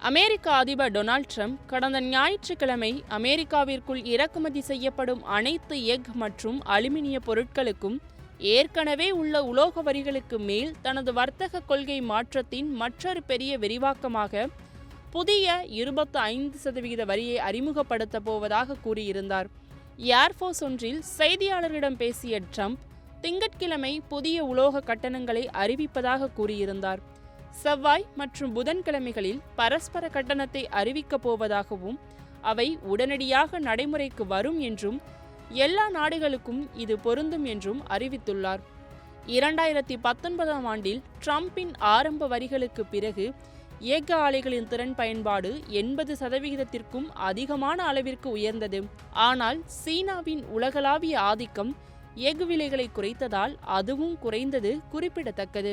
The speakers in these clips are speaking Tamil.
அமெரிக்க அதிபர் டொனால்ட் ட்ரம்ப் கடந்த ஞாயிற்றுக்கிழமை அமெரிக்காவிற்குள் இறக்குமதி செய்யப்படும் அனைத்து எஃகு மற்றும் அலுமினிய பொருட்களுக்கும் ஏற்கனவே உள்ள உலோக வரிகளுக்கு மேல் தனது வர்த்தக கொள்கை மாற்றத்தின் மற்றொரு பெரிய விரிவாக்கமாக புதிய 25% வரியை அறிமுகப்படுத்த போவதாக கூறியிருந்தார். ஏர்ஃபோர்ஸ் ஒன்றில் செய்தியாளர்களிடம் பேசிய ட்ரம்ப் திங்கட்கிழமை புதிய உலோக கட்டணங்களை அறிவிப்பதாக கூறியிருந்தார். செவ்வாய் மற்றும் புதன்கிழமைகளில் பரஸ்பர கட்டணத்தை அறிவிக்கப் போவதாகவும் அவை உடனடியாக நடைமுறைக்கு வரும் என்றும் எல்லா நாடுகளுக்கும் இது பொருந்தும் என்றும் அறிவித்துள்ளார். 2019ஆம் ஆண்டில் ட்ரம்பின் ஆரம்ப வரிகளுக்கு பிறகு எஃகு ஆலைகளின் திறன் பயன்பாடு 80%த்திற்கும் அதிகமான அளவிற்கு உயர்ந்தது. ஆனால் சீனாவின் உலகளாவிய ஆதிக்கம் எஃகு விலைகளை குறைத்ததால் அதுவும் குறைந்தது குறிப்பிடத்தக்கது.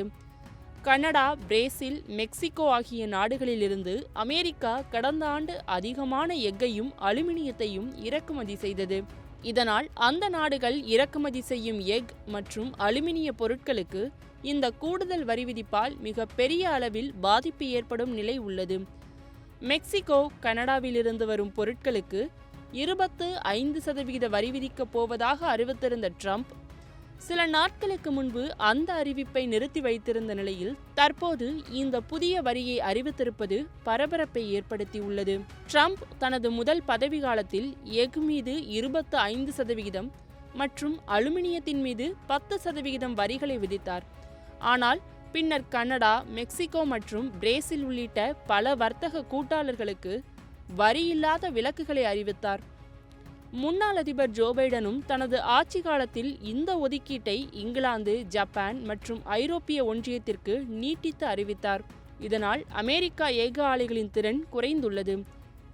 கனடா, பிரேசில், மெக்சிகோ ஆகிய நாடுகளிலிருந்து அமெரிக்கா கடந்த ஆண்டு அதிகமான எஃகையும் அலுமினியத்தையும் இறக்குமதி செய்தது. இதனால் அந்த நாடுகள் இறக்குமதி செய்யும் எஃகு மற்றும் அலுமினிய பொருட்களுக்கு இந்த கூடுதல் வரி விதிப்பால் மிக பெரிய அளவில் பாதிப்பு ஏற்படும் நிலை உள்ளது. மெக்சிகோ, கனடாவிலிருந்து வரும் பொருட்களுக்கு 25% வரி விதிக்கப் போவதாக அறிவித்திருந்த ட்ரம்ப் சில நாட்களுக்கு முன்பு அந்த அறிவிப்பை நிறுத்தி வைத்திருந்த நிலையில் தற்போது இந்த புதிய வரியை அறிவித்திருப்பது பரபரப்பை ஏற்படுத்தியுள்ளது. ட்ரம்ப் தனது முதல் பதவி காலத்தில் எஃகு மீது 25% மற்றும் அலுமினியத்தின் மீது 10% வரிகளை விதித்தார். ஆனால் பின்னர் கனடா, மெக்சிகோ மற்றும் பிரேசில் உள்ளிட்ட பல வர்த்தக கூட்டாளர்களுக்கு வரியில்லாத விலக்குகளை அறிவித்தார். முன்னாள் அதிபர் ஜோ பைடனும் தனது ஆட்சி காலத்தில் இந்த ஒதுக்கீட்டை இங்கிலாந்து, ஜப்பான் மற்றும் ஐரோப்பிய ஒன்றியத்திற்கு நீட்டித்து அறிவித்தார். இதனால் அமெரிக்கா எஃகு ஆலைகளின் திறன் குறைந்துள்ளது.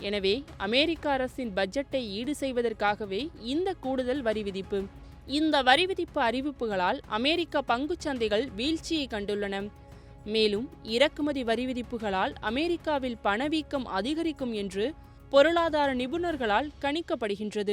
எனவே அமெரிக்க அரசின் பட்ஜெட்டை ஈடு செய்வதற்காகவே இந்த கூடுதல் வரி விதிப்பு. இந்த வரி விதிப்பு அறிவிப்புகளால் அமெரிக்க பங்குச் சந்தைகள் வீழ்ச்சியை கண்டுள்ளன. மேலும் இறக்குமதி வரி விதிப்புகளால் அமெரிக்காவில் பணவீக்கம் அதிகரிக்கும் என்று பொருளாதார நிபுணர்களால் கணிக்கப்படுகின்றது.